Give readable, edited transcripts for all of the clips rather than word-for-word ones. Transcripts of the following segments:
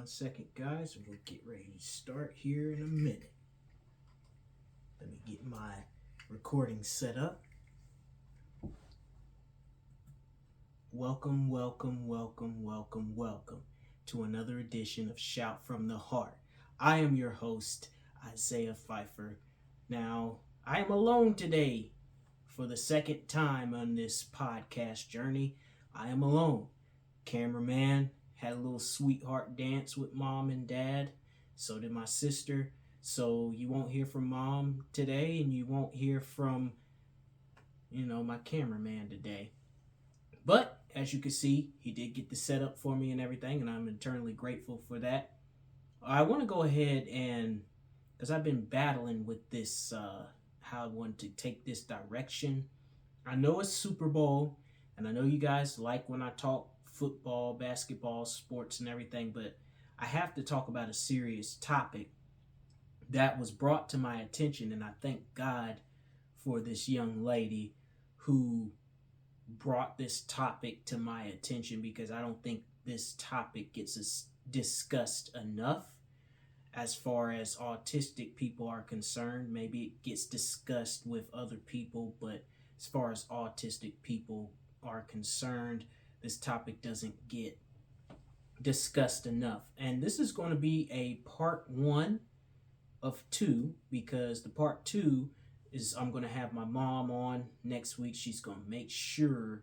1 second, guys. We'll get ready to start here in a minute. Let me get my recording set up. Welcome to another edition of Shout from the Heart. I am your host, Isaiah Pfeiffer. Now, I am alone today for the second time on this podcast journey. I am alone. Cameraman had a little sweetheart dance with mom and dad. So did my sister. So you won't hear from mom today, and you won't hear from, my cameraman today. But as you can see, he did get the setup for me and everything, and I'm eternally grateful for that. I want to go ahead and, because I've been battling with this, how I want to take this direction. I know it's Super Bowl, and I know you guys like when I talk football, basketball, sports, and everything, but I have to talk about a serious topic that was brought to my attention, and I thank God for this young lady who brought this topic to my attention, because I don't think this topic gets discussed enough as far as autistic people are concerned. Maybe it gets discussed with other people, but as far as autistic people are concerned, this topic doesn't get discussed enough. And this is going to be a part 1 of 2, because the part 2 is I'm going to have my mom on next week. She's going to make sure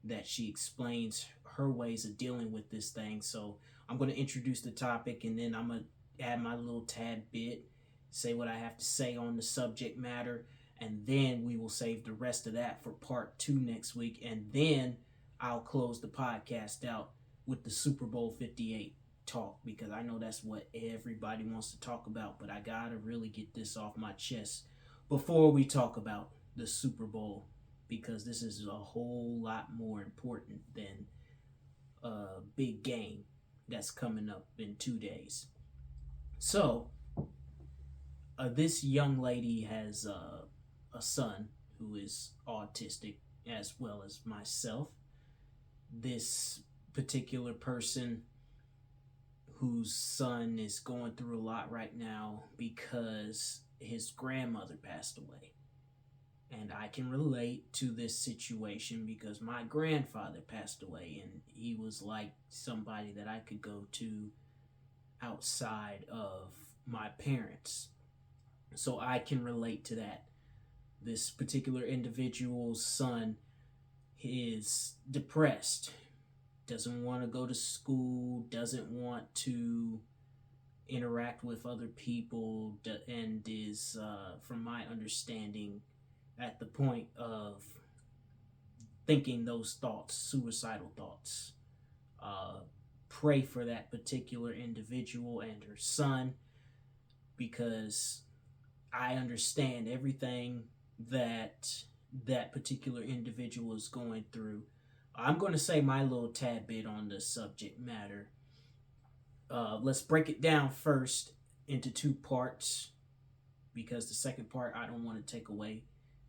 that she explains her ways of dealing with this thing. So I'm going to introduce the topic, and then I'm going to add my little tad bit, say what I have to say on the subject matter, and then we will save the rest of that for part 2 next week, and then I'll close the podcast out with the Super Bowl 58 talk, because I know that's what everybody wants to talk about, but I gotta really get this off my chest before we talk about the Super Bowl, because this is a whole lot more important than a big game that's coming up in 2 days. So, this young lady has a son who is autistic, as well as myself. This particular person whose son is going through a lot right now because his grandmother passed away. And I can relate to this situation because my grandfather passed away, and he was like somebody that I could go to outside of my parents. So I can relate to that. This particular individual's son is depressed, doesn't want to go to school, doesn't want to interact with other people, and is, from my understanding, at the point of thinking those thoughts, suicidal thoughts. Pray for that particular individual and her son, because I understand everything that particular individual is going through. I'm going to say my little tad bit on the subject matter. Let's break it down first into 2 parts, because the second part I don't want to take away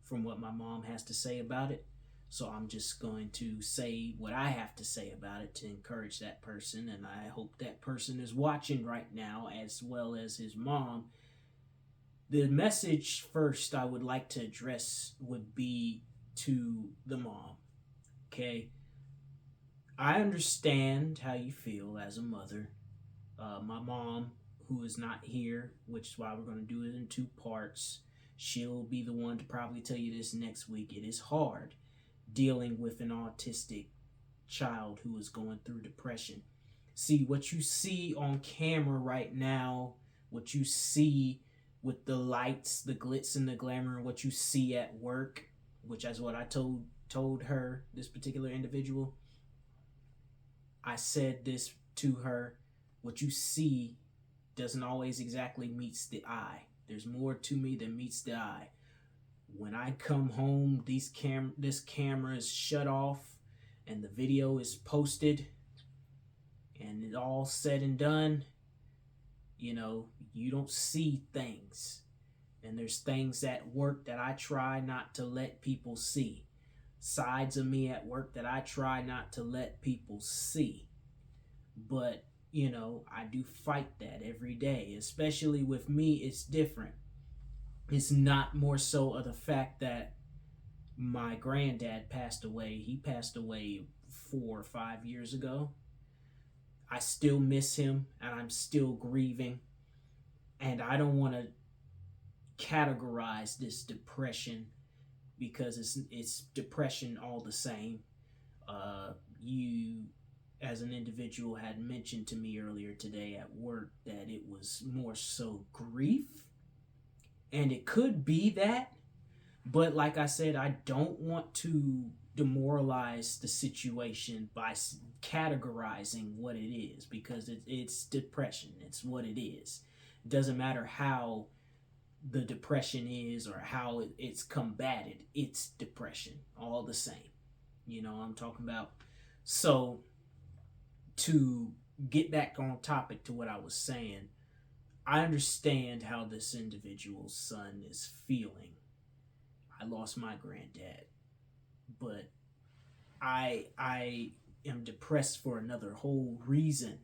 from what my mom has to say about it. So I'm just going to say what I have to say about it to encourage that person, and I hope that person is watching right now, as well as his mom. The message first I would like to address would be to the mom. Okay? I understand how you feel as a mother. My mom, who is not here, which is why we're going to do it in 2 parts, she'll be the one to probably tell you this next week. It is hard dealing with an autistic child who is going through depression. See, what you see on camera right now, what you see with the lights, the glitz and the glamour, and what you see at work, which is what I told her, this particular individual. I said this to her: what you see doesn't always exactly meets the eye. There's more to me than meets the eye. When I come home, this camera is shut off and the video is posted, and it's all said and done, you don't see things. And there's things at work that I try not to let people see. Sides of me at work that I try not to let people see. But I do fight that every day. Especially with me, it's different. It's not more so of the fact that my granddad passed away. He passed away 4 or 5 years ago. I still miss him and I'm still grieving. And I don't want to categorize this depression because it's depression all the same. You, as an individual, had mentioned to me earlier today at work that it was more so grief, and it could be that, but like I said, I don't want to demoralize the situation by categorizing what it is because it's depression. It's what it is. It doesn't matter how the depression is or how it's combated. It's depression all the same. You know what I'm talking about? So, to get back on topic to what I was saying, I understand how this individual's son is feeling. I lost my granddad, but I am depressed for another whole reason.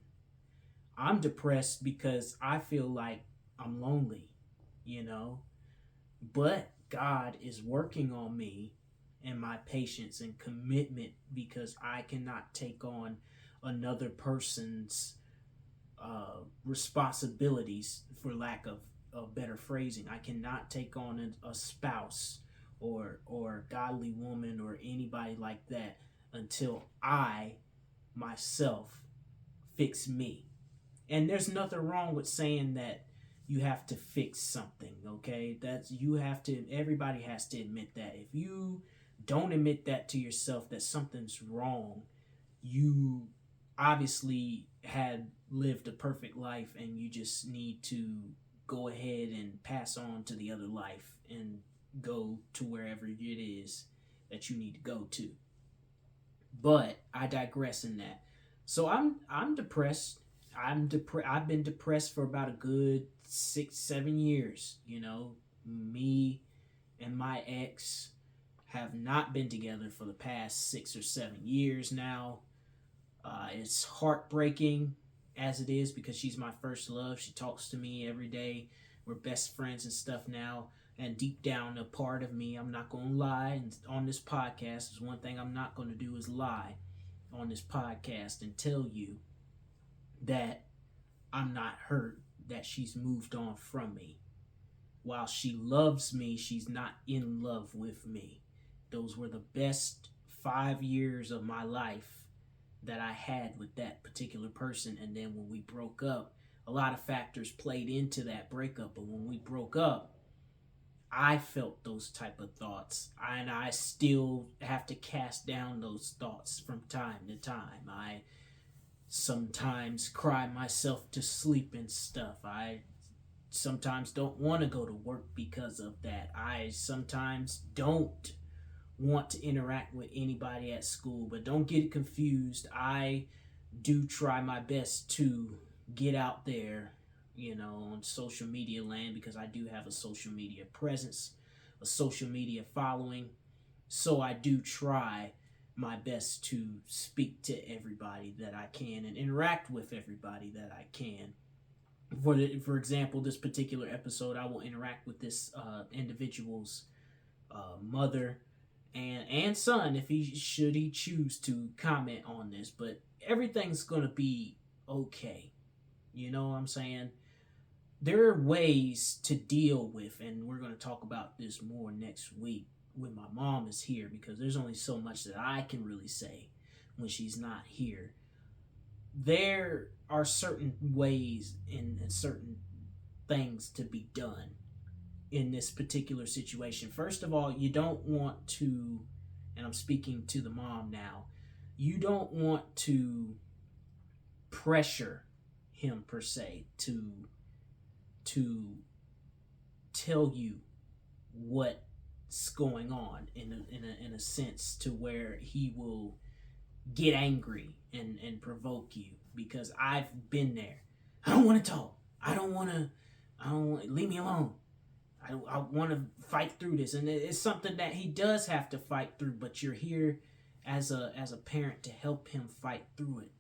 I'm depressed because I feel like I'm lonely, you know. But God is working on me and my patience and commitment because I cannot take on another person's responsibilities, for lack of better phrasing. I cannot take on a spouse or godly woman or anybody like that until I myself fix me. And there's nothing wrong with saying that you have to fix something, okay? That's you have to everybody has to admit that. If you don't admit that to yourself that something's wrong, you obviously had lived a perfect life and you just need to go ahead and pass on to the other life and go to wherever it is that you need to go to. But I digress in that. So I'm depressed. I've been depressed for about a good 6 7 years. Me and my ex have not been together for the past 6 or 7 years now. It's heartbreaking as it is because she's my first love. She talks to me every day. We're best friends and stuff now. And deep down, a part of me, I'm not going to lie. And on this podcast, there's one thing I'm not going to do is lie on this podcast and tell you that I'm not hurt, that she's moved on from me. While she loves me, she's not in love with me. Those were the best 5 years of my life that I had with that particular person. And then when we broke up, a lot of factors played into that breakup. But when we broke up, I felt those type of thoughts, and I still have to cast down those thoughts from time to time. I sometimes cry myself to sleep and stuff. I sometimes don't want to go to work because of that. I sometimes don't want to interact with anybody at school, but don't get it confused. I do try my best to get out there, on social media land, because I do have a social media presence, a social media following. So I do try my best to speak to everybody that I can and interact with everybody that I can. For example, this particular episode, I will interact with this individual's mother and son if he choose to comment on this. But everything's gonna be okay. You know what I'm saying? There are ways to deal with, and we're going to talk about this more next week when my mom is here, because there's only so much that I can really say when she's not here. There are certain ways and certain things to be done in this particular situation. First of all, you don't want to, and I'm speaking to the mom now, you don't want to pressure him per se to tell you what's going on in a sense to where he will get angry and provoke you, because I've been there. I don't want to talk. I don't want leave me alone. I want to fight through this, and it's something that he does have to fight through, but you're here as a parent to help him fight through it.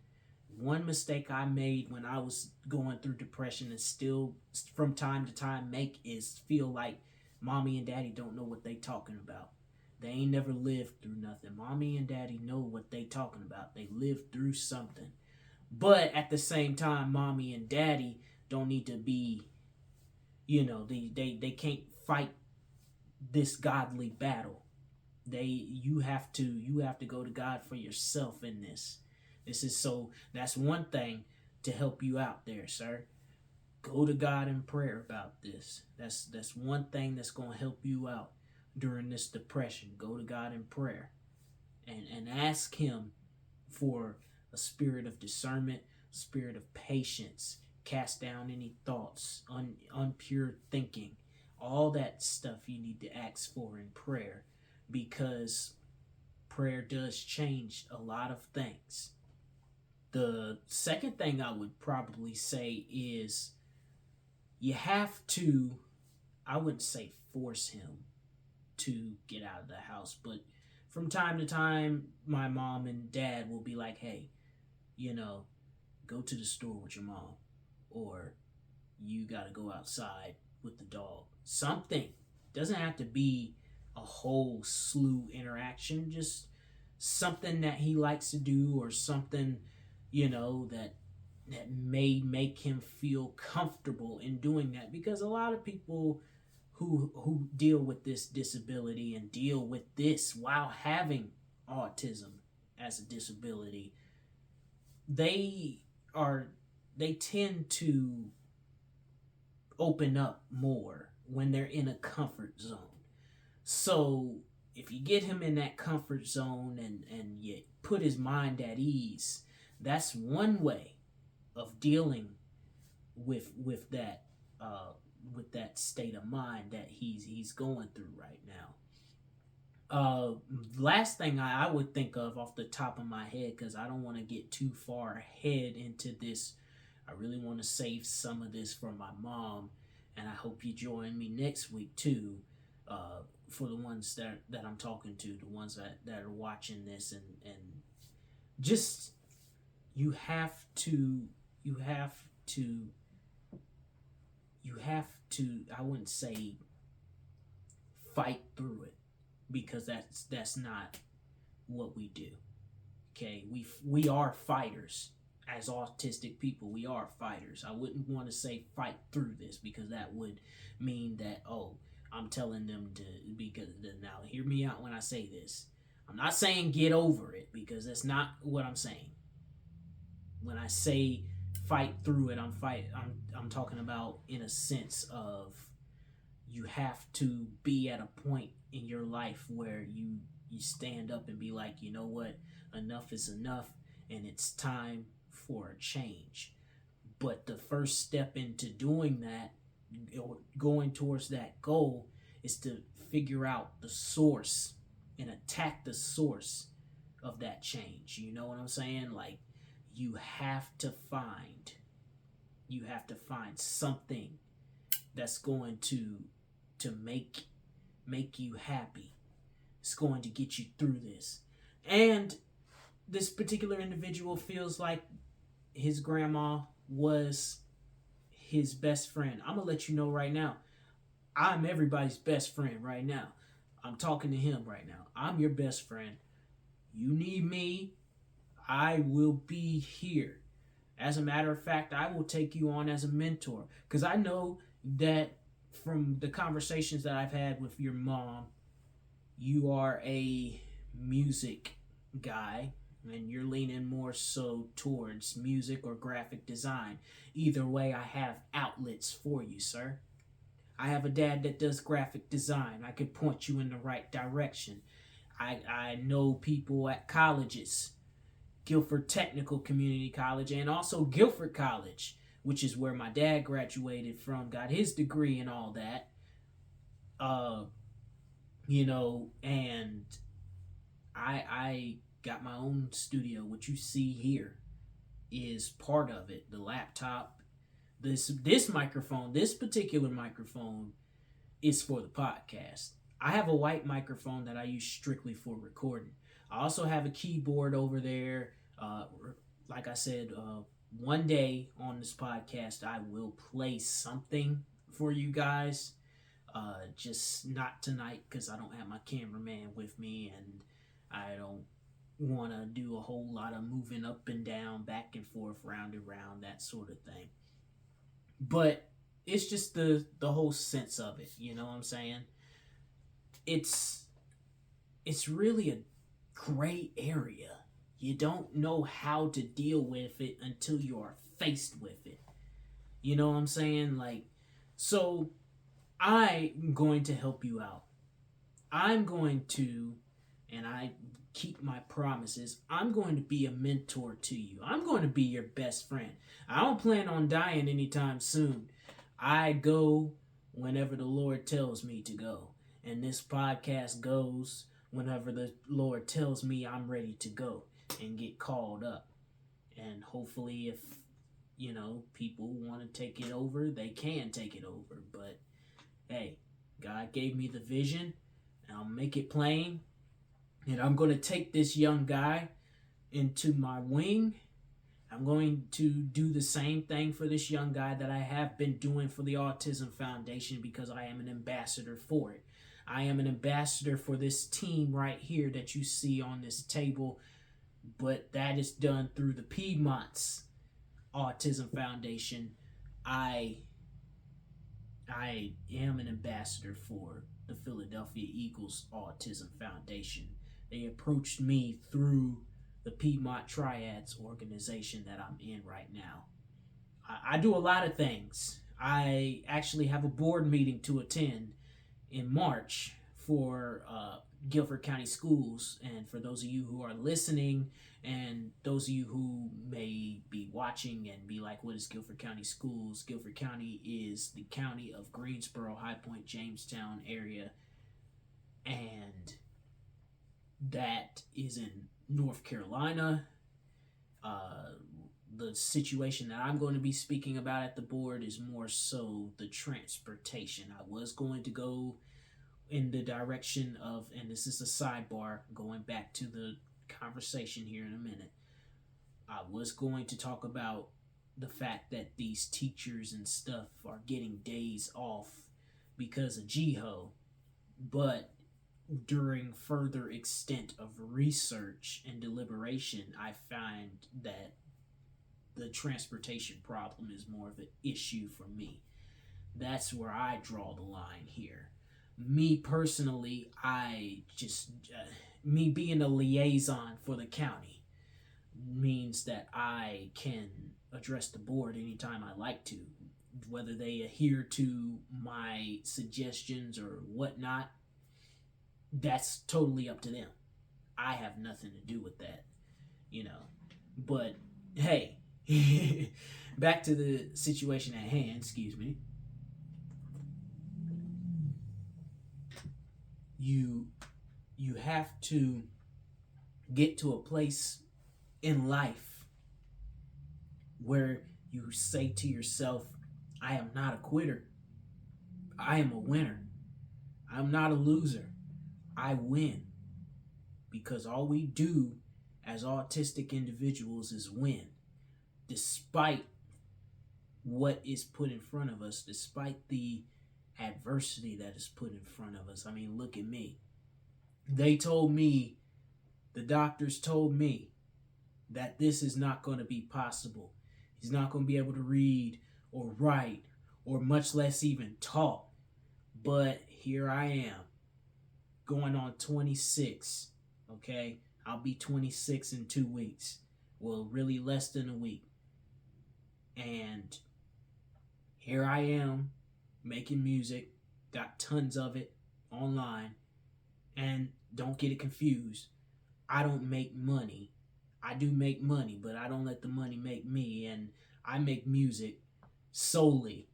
One mistake I made when I was going through depression and still from time to time make is feel like mommy and daddy don't know what they talking about. They ain't never lived through nothing. Mommy and daddy know what they talking about. They lived through something. But at the same time, mommy and daddy don't need to be, they can't fight this godly battle. You have to go to God for yourself in this. That's one thing to help you out there, sir. Go to God in prayer about this. That's one thing that's gonna help you out during this depression. Go to God in prayer and ask Him for a spirit of discernment, spirit of patience, cast down any thoughts, unpure thinking, all that stuff you need to ask for in prayer, because prayer does change a lot of things. The second thing I would probably say is you have to, I wouldn't say force him to get out of the house, but from time to time, my mom and dad will be like, hey, you know, go to the store with your mom, or you got to go outside with the dog. Something. Doesn't have to be a whole slew interaction, just something that he likes to do, or something, that may make him feel comfortable in doing that, because a lot of people who deal with this disability and deal with this while having autism as a disability, they are they tend to open up more when they're in a comfort zone. So if you get him in that comfort zone and you put his mind at ease, that's one way of dealing with that state of mind that he's going through right now. Last thing I would think of off the top of my head, because I don't want to get too far ahead into this. I really want to save some of this for my mom, and I hope you join me next week too. For the ones that I'm talking to, the ones that are watching this, and just you have to you have to you have to, I wouldn't say fight through it, because that's not what we do. Okay, we are fighters. As autistic people, we are fighters. I wouldn't want to say fight through this, because that would mean that, oh, I'm telling them to, because now hear me out when I say this. I'm not saying get over it, because that's not what I'm saying. When I say fight through it, I'm talking about in a sense of, you have to be at a point in your life where you stand up and be like, you know what, enough is enough, and it's time for a change. But the first step into doing that, or going towards that goal, is to figure out the source and attack the source of that change. You know what I'm saying? Like, you have to find something that's going to make you happy. It's going to get you through this. And this particular individual feels like his grandma was his best friend. I'm gonna let you know right now, I'm everybody's best friend right now. I'm talking to him right now. I'm your best friend. You need me, I will be here. As a matter of fact, I will take you on as a mentor, because I know that from the conversations that I've had with your mom, you are a music guy, and you're leaning more so towards music or graphic design. Either way, I have outlets for you, sir. I have a dad that does graphic design. I could point you in the right direction. I know people at colleges, Guilford Technical Community College, and also Guilford College, which is where my dad graduated from, got his degree and all that. Uh, and I got my own studio. What you see here is part of it. The laptop, this microphone, this particular microphone is for the podcast. I have a white microphone that I use strictly for recording. I also have a keyboard over there, like I said, one day on this podcast, I will play something for you guys. Just not tonight because I don't have my cameraman with me and I don't want to do a whole lot of moving up and down, back and forth, round and round, that sort of thing. But it's just the whole sense of it. You know what I'm saying? It's it's really a gray area. You don't know how to deal with it until you are faced with it. You know what I'm saying? Like, so I'm going to help you out. I'm going to, and I keep my promises, I'm going to be a mentor to you. I'm going to be your best friend. I don't plan on dying anytime soon. I go whenever the Lord tells me to go. And this podcast goes whenever the Lord tells me I'm ready to go and get called up. And hopefully, if, people want to take it over, they can take it over. But hey, God gave me the vision, and I'll make it plain. And I'm going to take this young guy into my wing. I'm going to do the same thing for this young guy that I have been doing for the Autism Foundation because I am an ambassador for it. I am an ambassador for this team right here that you see on this table, but that is done through the Piedmont's Autism Foundation. I I am an ambassador for the Philadelphia Eagles Autism Foundation. They approached me through the Piedmont Triads organization that I'm in right now. I do a lot of things. I actually have a board meeting to attend in March for Guilford County Schools. And for those of you who are listening, and those of you who may be watching and be like, what is Guilford County Schools? Guilford County is the county of Greensboro, High Point, Jamestown area. And that is in North Carolina. The situation that I'm going to be speaking about at the board is more so the transportation. I was going to go in the direction of, and this is a sidebar, going back to the conversation here in a minute. I was going to talk about the fact that these teachers and stuff are getting days off because of GHO, but during further extent of research and deliberation, I find that the transportation problem is more of an issue for me. That's where I draw the line here. Me personally, me being a liaison for the county means that I can address the board anytime I like to. Whether they adhere to my suggestions or whatnot, that's totally up to them. I have nothing to do with that, you know. But hey, back to the situation at hand, excuse me. You have to get to a place in life where you say to yourself, I am not a quitter. I am a winner. I'm not a loser. I win. Because all we do as autistic individuals is win. Despite what is put in front of us, despite the adversity that is put in front of us. I mean, look at me. They told me, the doctors told me, that this is not going to be possible. He's not going to be able to read or write or much less even talk. But here I am, going on 26, okay? I'll be 26 in 2 weeks. Well, really less than a week. And here I am, making music, got tons of it online, and don't get it confused. I don't make money. I do make money, but I don't let the money make me, and I make music solely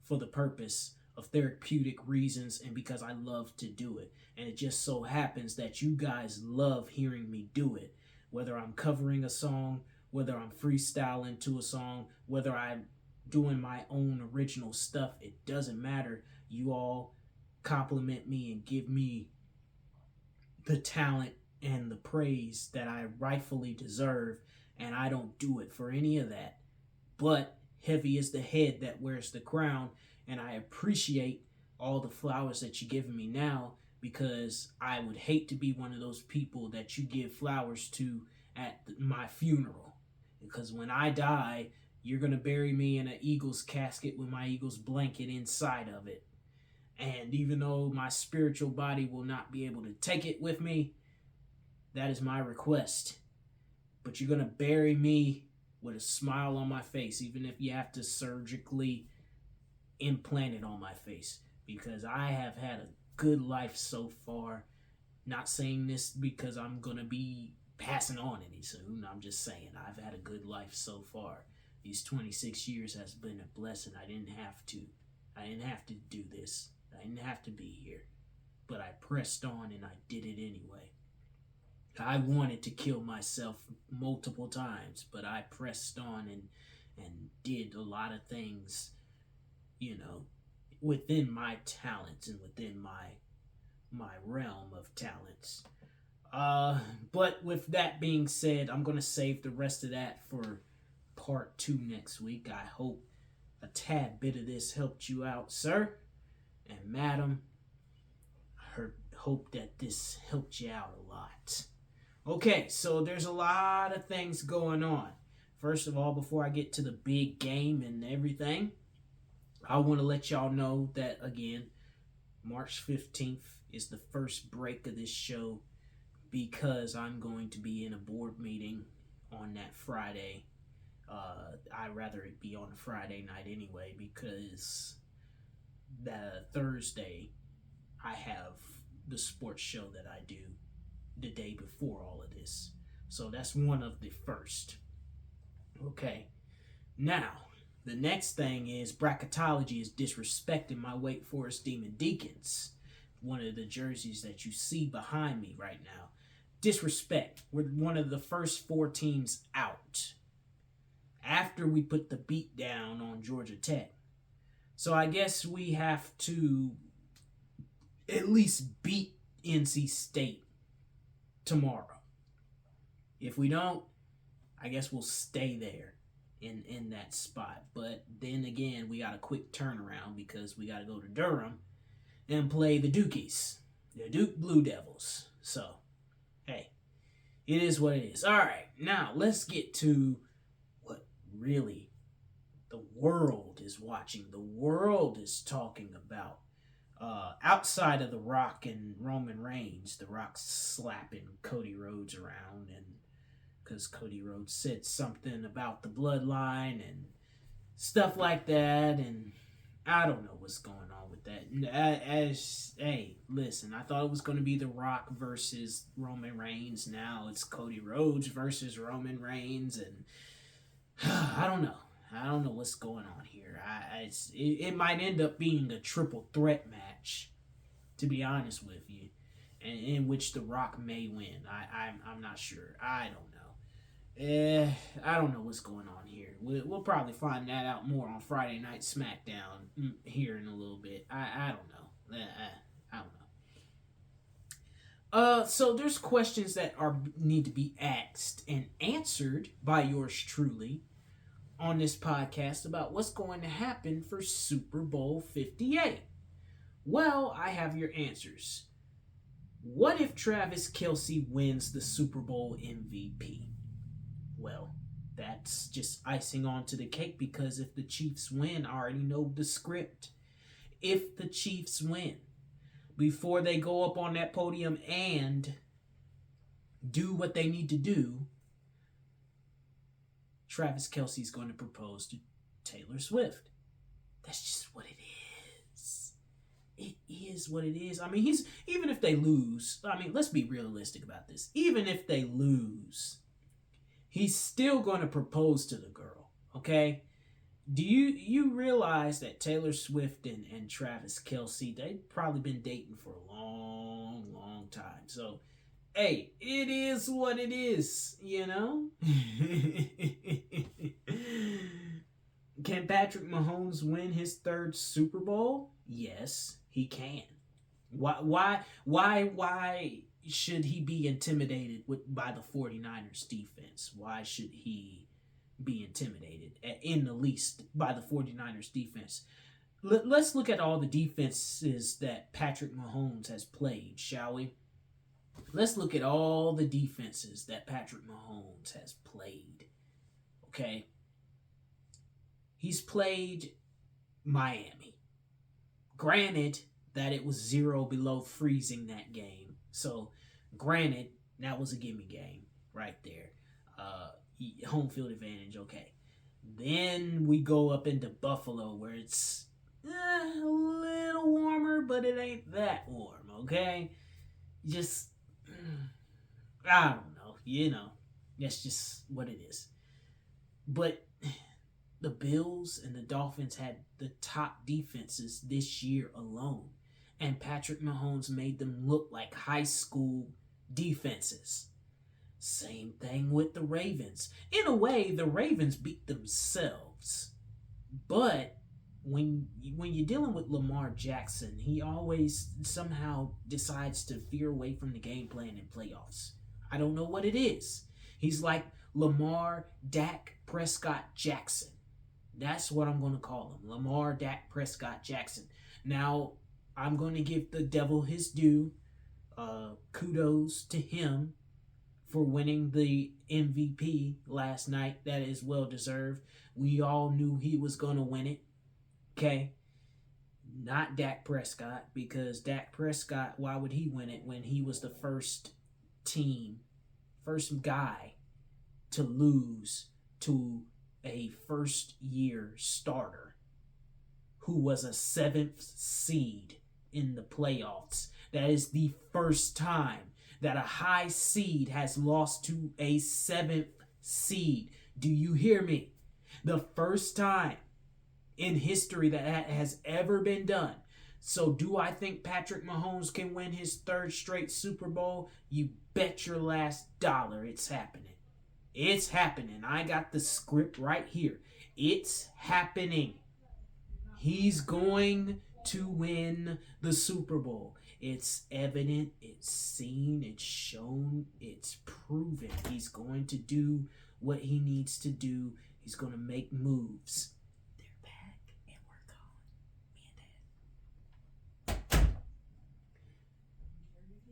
for the purpose of therapeutic reasons and because I love to do it. And it just so happens that you guys love hearing me do it. Whether I'm covering a song, whether I'm freestyling to a song, whether I'm doing my own original stuff, it doesn't matter. You all compliment me and give me the talent and the praise that I rightfully deserve, And I don't do it for any of that. But heavy is the head that wears the crown, and I appreciate all the flowers that you're giving me now, because I would hate to be one of those people that you give flowers to at my funeral. Because when I die, you're going to bury me in an Eagles casket with my Eagles blanket inside of it. And even though my spiritual body will not be able to take it with me, that is my request. But you're going to bury me with a smile on my face, even if you have to surgically implant it on my face. Because I have had a good life so far. Not saying this because I'm going to be passing on any soon. I'm just saying I've had a good life so far. These 26 years has been a blessing. I didn't have to. I didn't have to do this. I didn't have to be here. But I pressed on and I did it anyway. I wanted to kill myself multiple times, but I pressed on and did a lot of things, within my talents and within my realm of talents. But with that being said, I'm going to save the rest of that for part 2 next week. I hope a tad bit of this helped you out, sir and madam. I hope that this helped you out a lot. Okay, so there's a lot of things going on. First of all, before I get to the big game and everything, I want to let y'all know that, again, March 15th is the first break of this show, because I'm going to be in a board meeting on that Friday. I'd rather it be on a Friday night anyway, because the Thursday I have the sports show that I do the day before all of this. So that's one of the first. Okay. Now, the next thing is bracketology is disrespecting my Wake Forest Demon Deacons. One of the jerseys that you see behind me right now. Disrespect. We're one of the first 4 teams out after we put the beat down on Georgia Tech. So I guess we have to at least beat NC State tomorrow. If we don't, I guess we'll stay there in that spot. But then again, we got a quick turnaround, because we got to go to Durham and play the Dukies, the Duke Blue Devils. So, hey, it is what it is. All right, now let's get to what really the world is watching. The world is talking about. Outside of The Rock and Roman Reigns, The Rock's slapping Cody Rhodes around, and because Cody Rhodes said something about the bloodline and stuff like that, and I don't know what's going on with that. Hey, listen, I thought it was going to be The Rock versus Roman Reigns. Now it's Cody Rhodes versus Roman Reigns, and I don't know. I don't know what's going on here. It might end up being a triple threat match, to be honest with you, and in which The Rock may win. I'm not sure. I don't know. I don't know what's going on here. We'll probably find that out more on Friday Night SmackDown here in a little bit. I don't know. I don't know. So there's questions that need to be asked and answered by yours truly on this podcast about what's going to happen for Super Bowl 58. Well, I have your answers. What if Travis Kelce wins the Super Bowl MVP? Well, that's just icing onto the cake, because if the Chiefs win, I already know the script. If the Chiefs win, before they go up on that podium and do what they need to do, Travis Kelce's going to propose to Taylor Swift. That's just what it is. It is what it is. I mean, even if they lose, let's be realistic about this. Even if they lose, he's still going to propose to the girl, okay? Do you realize that Taylor Swift and Travis Kelce, they've probably been dating for a long, long time. So, hey, it is what it is, Can Patrick Mahomes win his 3rd Super Bowl? Yes, he can. Why should he be intimidated by the 49ers defense? Why should he be intimidated in the least by the 49ers defense? Let's look at all the defenses that Patrick Mahomes has played, shall we? Let's look at all the defenses that Patrick Mahomes has played. Okay? He's played Miami. Granted that it was 0 below freezing that game. So, granted, that was a gimme game right there. Home field advantage, okay. Then we go up into Buffalo where it's a little warmer, but it ain't that warm, okay? Just, I don't know, that's just what it is. But the Bills and the Dolphins had the top defenses this year alone. And Patrick Mahomes made them look like high school defenses. Same thing with the Ravens. In a way, the Ravens beat themselves. But when you're dealing with Lamar Jackson, he always somehow decides to veer away from the game plan in playoffs. I don't know what it is. He's like Lamar Dak Prescott Jackson. That's what I'm going to call him. Lamar Dak Prescott Jackson. Now, I'm going to give the devil his due. Kudos to him for winning the MVP last night. That is well deserved. We all knew he was going to win it. Okay? Not Dak Prescott, because Dak Prescott, why would he win it when he was the first guy to lose to a first-year starter who was a 7th seed in the playoffs? That is the first time that a high seed has lost to a 7th seed. Do you hear me? The first time in history that has ever been done. So do I think Patrick Mahomes can win his 3rd straight Super Bowl? You bet your last dollar it's happening. It's happening. I got the script right here. It's happening. He's going to win the Super Bowl. It's evident, it's seen, it's shown, it's proven. He's going to do what he needs to do. He's going to make moves. They're back and we're gone. Me and Dad.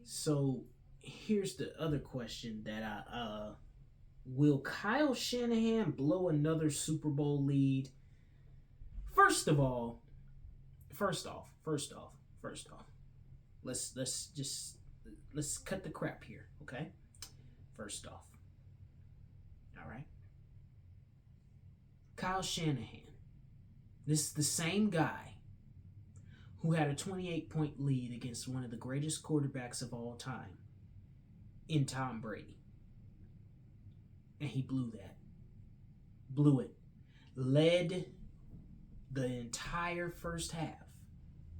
So here's the other question that will Kyle Shanahan blow another Super Bowl lead? First off. Let's cut the crap here, okay? First off. All right. Kyle Shanahan. This is the same guy who had a 28-point lead against one of the greatest quarterbacks of all time in Tom Brady. And he blew that. Blew it. Led the entire first half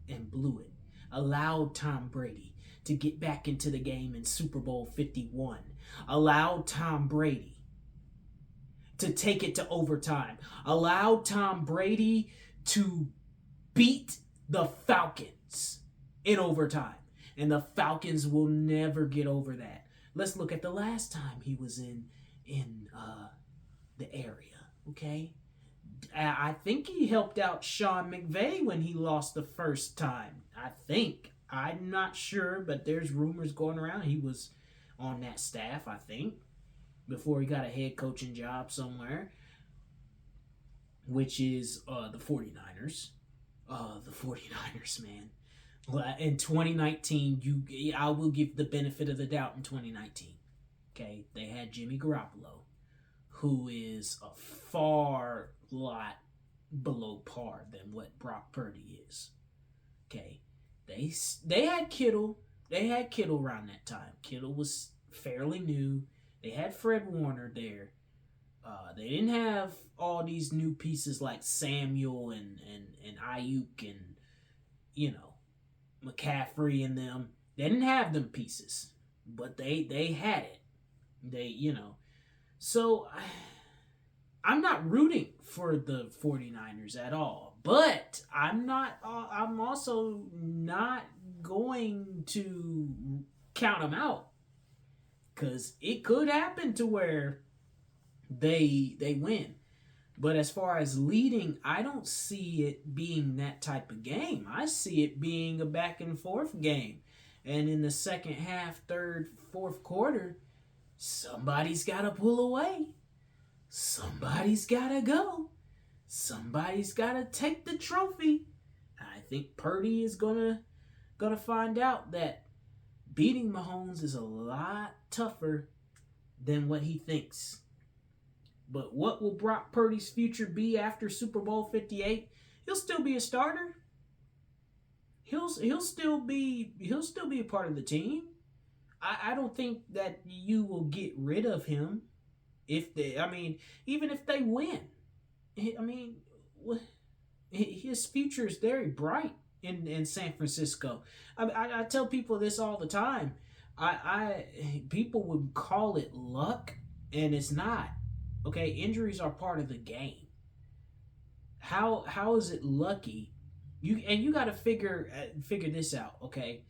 and blew it. Allowed Tom Brady to get back into the game in Super Bowl 51. Allowed Tom Brady to take it to overtime. Allowed Tom Brady to beat the Falcons in overtime. And the Falcons will never get over that. Let's look at the last time he was in the area, okay? I think he helped out Sean McVay when he lost the first time. I think. I'm not sure, but there's rumors going around he was on that staff, I think, before he got a head coaching job somewhere, which is the 49ers. The 49ers, man. In 2019, I will give the benefit of the doubt in 2019. Okay, they had Jimmy Garoppolo, who is a far lot below par than what Brock Purdy is. Okay, they had Kittle. They had Kittle around that time. Kittle was fairly new. They had Fred Warner there. They didn't have all these new pieces like Samuel and Ayuk and McCaffrey and them. They didn't have them pieces, but they had it. So I'm not rooting for the 49ers at all, but I'm also not going to count them out, because it could happen to where they win. But as far as leading, I don't see it being that type of game. I see it being a back and forth game. And in the second half, third, fourth quarter, somebody's got to pull away. Somebody's got to go. Somebody's got to take the trophy. I think Purdy is gonna find out that beating Mahomes is a lot tougher than what he thinks. But what will Brock Purdy's future be after Super Bowl 58? He'll still be a starter. He'll still be a part of the team. I don't think that you will get rid of him even if they win. His future is very bright in San Francisco. I tell people this all the time. People would call it luck, and it's not. Okay, injuries are part of the game. How is it lucky? You got to figure this out, okay?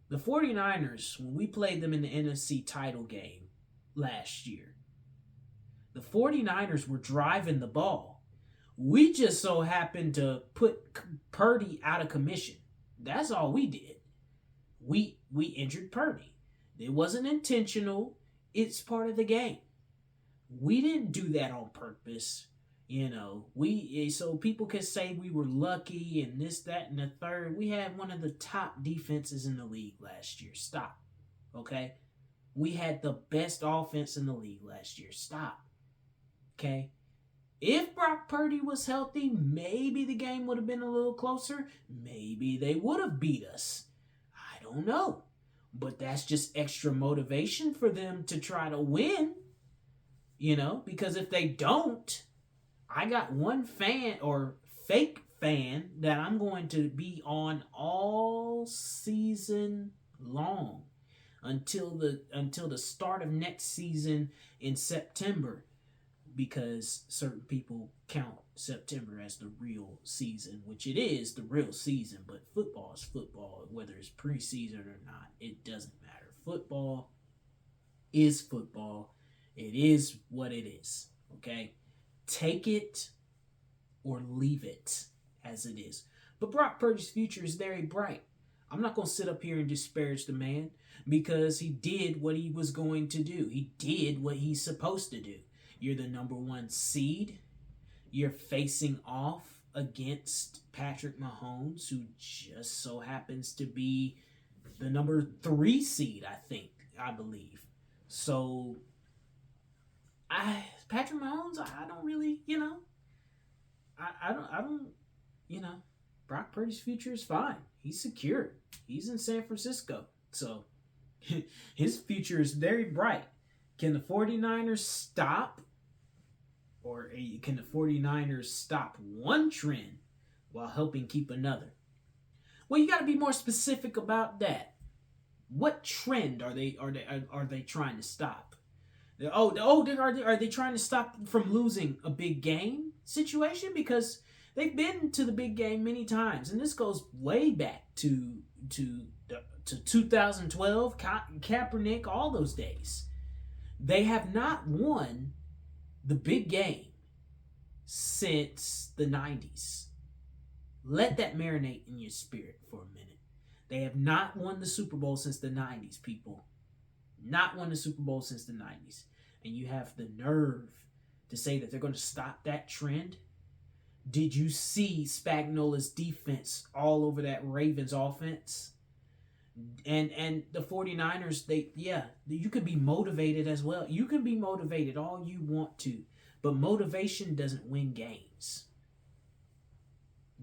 The 49ers, when we played them in the NFC title game last year, the 49ers were driving the ball. We just so happened to put Purdy out of commission. That's all we did. We injured Purdy. It wasn't intentional. It's part of the game. We didn't do that on purpose. So people can say we were lucky and this, that, and the third. We had one of the top defenses in the league last year. Stop. Okay? We had the best offense in the league last year. Stop. Okay? If Brock Purdy was healthy, maybe the game would have been a little closer. Maybe they would have beat us. I don't know. But that's just extra motivation for them to try to win. Because if they don't, I got one fan or fake fan that I'm going to be on all season long until the start of next season in September, because certain people count September as the real season, which it is the real season, but football is football, whether it's preseason or not. It doesn't matter. Football is football. It is what it is, okay? Take it or leave it as it is. But Brock Purdy's future is very bright. I'm not going to sit up here and disparage the man, because he did what he was going to do. He did what he's supposed to do. You're the number 1 seed. You're facing off against Patrick Mahomes, who just so happens to be the number 3 seed, I believe. So Patrick Mahomes, I don't really, I don't, Brock Purdy's future is fine. He's secure. He's in San Francisco. So his future is very bright. Can the 49ers stop? Or can the 49ers stop one trend while helping keep another? Well, you got to be more specific about that. What trend are they trying to stop? Are they trying to stop from losing a big game situation? Because they've been to the big game many times, and this goes way back to 2012, Kaepernick, all those days. They have not won the big game since the 90s. Let that marinate in your spirit for a minute. They have not won the Super Bowl since the 90s, people. Not won the Super Bowl since the 90s. And you have the nerve to say that they're going to stop that trend? Did you see Spagnola's defense all over that Ravens offense? And the 49ers, you could be motivated as well. You can be motivated all you want to, but motivation doesn't win games.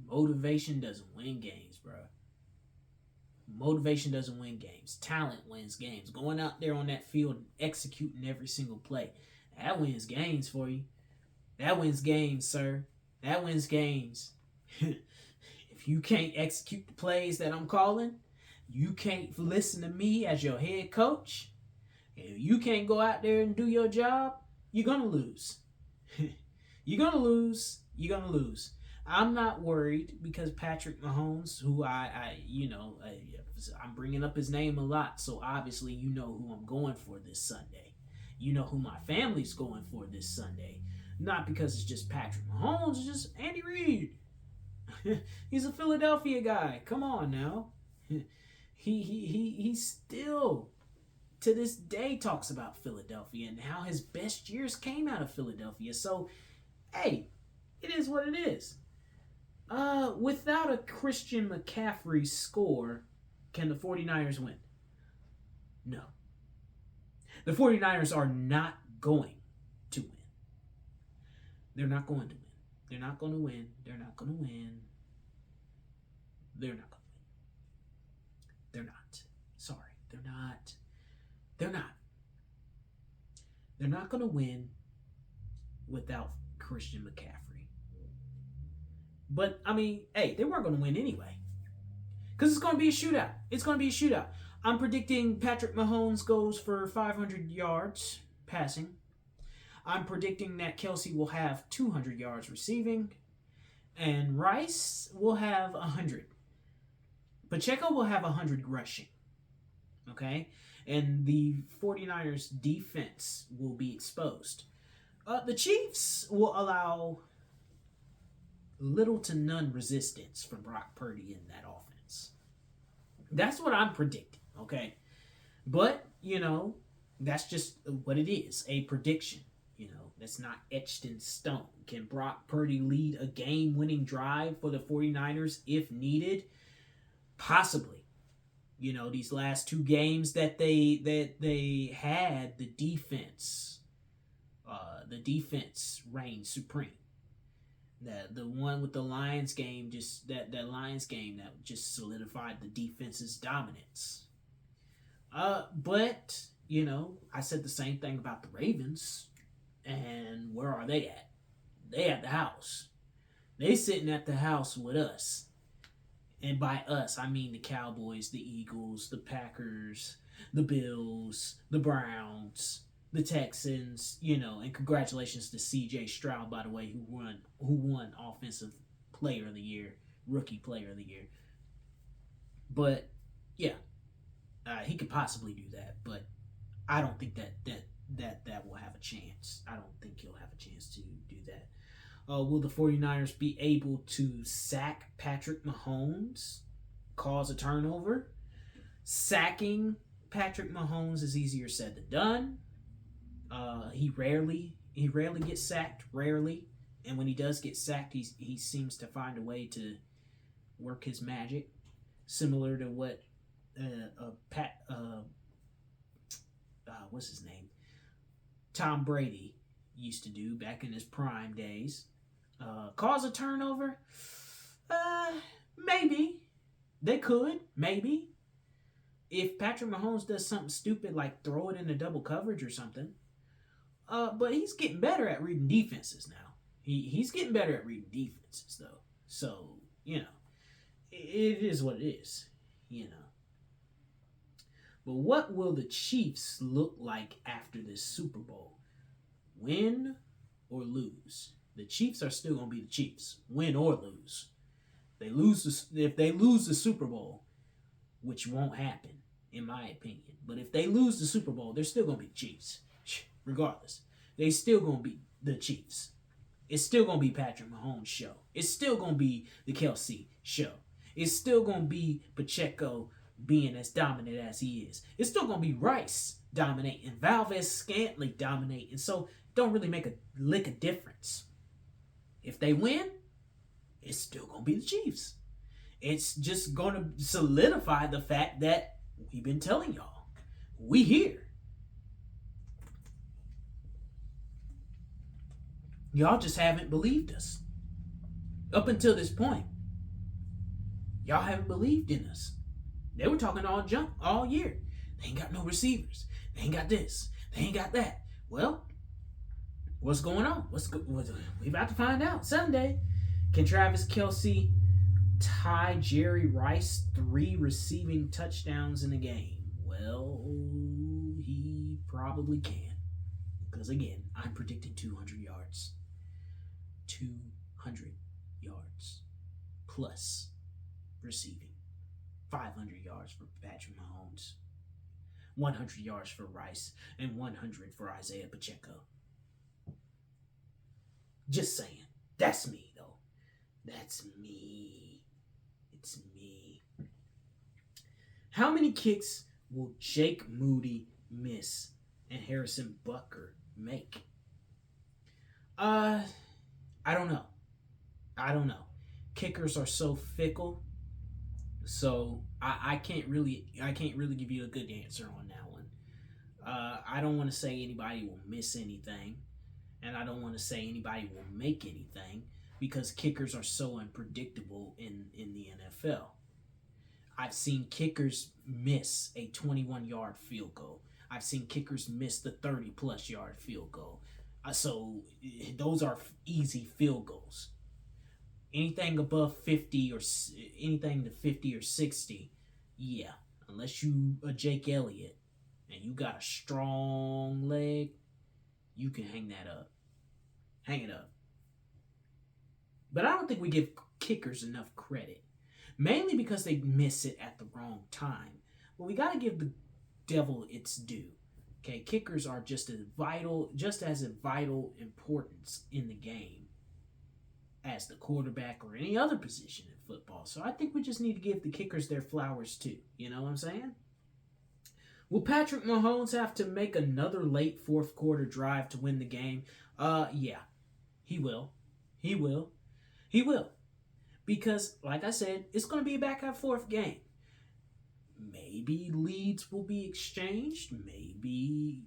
Motivation doesn't win games, bro. Motivation doesn't win games. Talent wins games. Going out there on that field and executing every single play, that wins games for you. That wins games, sir. That wins games. If you can't execute the plays that I'm calling, you can't listen to me as your head coach, if you can't go out there and do your job, you're going to lose. You're going to lose. You're going to lose. I'm not worried because Patrick Mahomes, who I'm bringing up his name a lot, so obviously you know who I'm going for this Sunday. You know who my family's going for this Sunday. Not because it's just Patrick Mahomes, it's just Andy Reid. He's a Philadelphia guy. Come on now. He still to this day talks about Philadelphia and how his best years came out of Philadelphia. So, hey, it is what it is. Without a Christian McCaffrey score, can the 49ers win? No. The 49ers are not going to win. They're not going to win. They're not going to win. They're not going to win. They're not going to win. They're not. Sorry. They're not. They're not. They're not going to win without Christian McCaffrey. But, I mean, hey, they weren't going to win anyway. Because it's going to be a shootout. It's going to be a shootout. I'm predicting Patrick Mahomes goes for 500 yards passing. I'm predicting that Kelsey will have 200 yards receiving. And Rice will have 100. Pacheco will have 100 rushing. Okay? And the 49ers defense will be exposed. The Chiefs will allow little to none resistance from Brock Purdy in that offense. That's what I'm predicting, okay? But, that's just what it is, a prediction. That's not etched in stone. Can Brock Purdy lead a game-winning drive for the 49ers if needed? Possibly. These last two games that they had, the defense reigned supreme. The one with the Lions game, just that Lions game that just solidified the defense's dominance. But I said the same thing about the Ravens, and where are they at? They at the house. They sitting at the house with us, and by us I mean the Cowboys, the Eagles, the Packers, the Bills, the Browns, the Texans, and congratulations to C.J. Stroud, by the way, who won Offensive Player of the Year, Rookie Player of the Year. But yeah, he could possibly do that, but I don't think that will have a chance. I don't think he'll have a chance to do that. Will the 49ers be able to sack Patrick Mahomes, cause a turnover? Sacking Patrick Mahomes is easier said than done. He rarely gets sacked, rarely. And when he does get sacked, he seems to find a way to work his magic, similar to what what's his name? Tom Brady used to do back in his prime days. Cause a turnover? Maybe. They could, maybe. If Patrick Mahomes does something stupid like throw it into double coverage or something. But he's getting better at reading defenses now. He's getting better at reading defenses, though. So, it is what it is, But what will the Chiefs look like after this Super Bowl? Win or lose? The Chiefs are still going to be the Chiefs, win or lose. If they lose the Super Bowl, which won't happen, in my opinion. But if they lose the Super Bowl, they're still going to be the Chiefs. Regardless. They still going to be the Chiefs. It's still going to be Patrick Mahomes' show. It's still going to be the Kelsey show. It's still going to be Pacheco being as dominant as he is. It's still going to be Rice dominating, Valdes-Scantling dominating. So it don't really make a lick of difference. If they win, it's still going to be the Chiefs. It's just going to solidify the fact that we've been telling y'all. We here. Y'all just haven't believed us. Up until this point, y'all haven't believed in us. They were talking all junk all year. They ain't got no receivers. They ain't got this. They ain't got that. Well, what's going on? We about to find out Sunday. Can Travis Kelce tie Jerry Rice 3 receiving touchdowns in a game? Well, he probably can. Because again, I'm predicting 200 yards. 200 yards plus receiving. 500 yards for Patrick Mahomes, 100 yards for Rice, and 100 for Isaiah Pacheco. Just saying. That's me, though. That's me. It's me. How many kicks will Jake Moody miss and Harrison Butker make? I don't know. Kickers are so fickle, so I can't really give you a good answer on that one. I don't want to say anybody will miss anything, and I don't want to say anybody will make anything because kickers are so unpredictable in the NFL. I've seen kickers miss a 21-yard field goal. I've seen kickers miss the 30-plus yard field goal. So those are easy field goals. Anything above 50 or anything to 50 or 60, yeah, unless you a Jake Elliott and you got a strong leg, you can hang that up. Hang it up. But I don't think we give kickers enough credit, mainly because they miss it at the wrong time. But we got to give the devil its due. Okay, kickers are just as vital importance in the game as the quarterback or any other position in football. So I think we just need to give the kickers their flowers too. You know what I'm saying? Will Patrick Mahomes have to make another late fourth quarter drive to win the game? Yeah, he will. He will. Because, like I said, it's going to be a back and forth game. Maybe leads will be exchanged. Maybe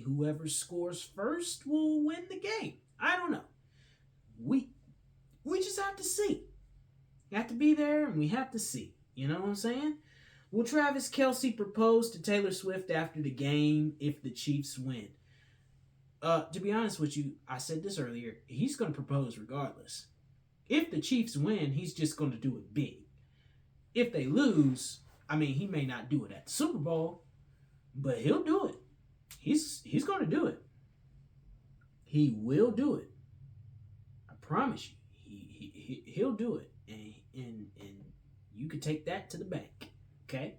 whoever scores first will win the game. I don't know. We just have to see. You have to be there and we have to see. You know what I'm saying? Will Travis Kelce propose to Taylor Swift after the game if the Chiefs win? To be honest with you, I said this earlier, he's going to propose regardless. If the Chiefs win, he's just going to do it big. If they lose, I mean, he may not do it at the Super Bowl, but he'll do it. He's going to do it. He will do it. I promise you. He'll do it. And you can take that to the bank. Okay?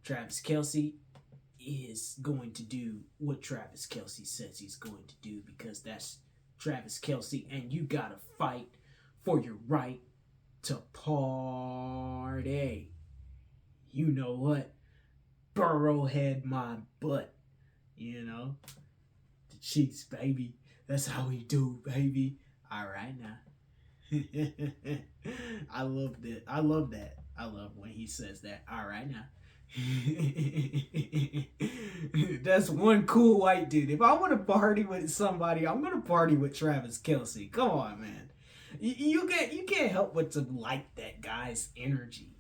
Travis Kelce is going to do what Travis Kelce says he's going to do because that's Travis Kelce, and you got to fight for your right to party. You know what? Burrowhead my butt. You know? The Chiefs, baby. That's how we do, baby. All right now. I love that. I love when he says that. All right now. That's one cool white dude. If I want to party with somebody, I'm gonna party with Travis Kelce. Come on, man. You can't help but to like that guy's energy.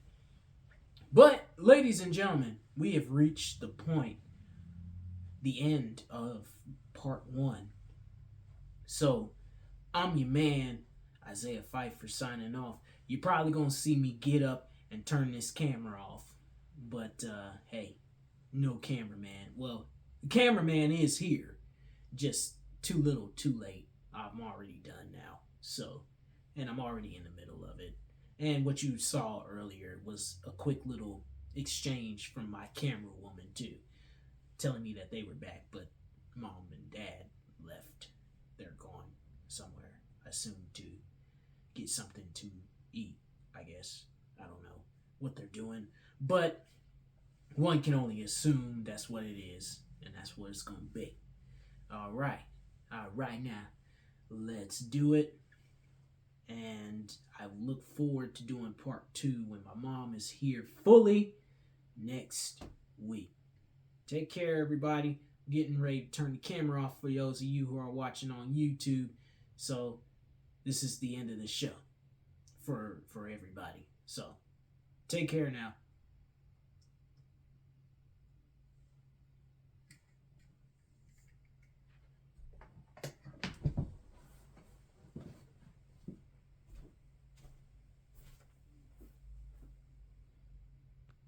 But, ladies and gentlemen, we have reached the end of part 1. So, I'm your man, Isaiah Pfeiffer, signing off. You're probably gonna see me get up and turn this camera off. But, hey, no cameraman. Well, the cameraman is here. Just too little, too late. I'm already done now. So, and I'm already in the middle of it. And what you saw earlier was a quick little exchange from my camera woman, too. Telling me that they were back, but mom and dad left. They're gone somewhere. I assume to get something to eat, I guess. I don't know what they're doing. But one can only assume that's what it is, and that's what it's going to be. All right now, let's do it. And I look forward to doing part 2 when my mom is here fully next week. Take care, everybody. I'm getting ready to turn the camera off for those of you who are watching on YouTube. So this is the end of the show for everybody. So take care now.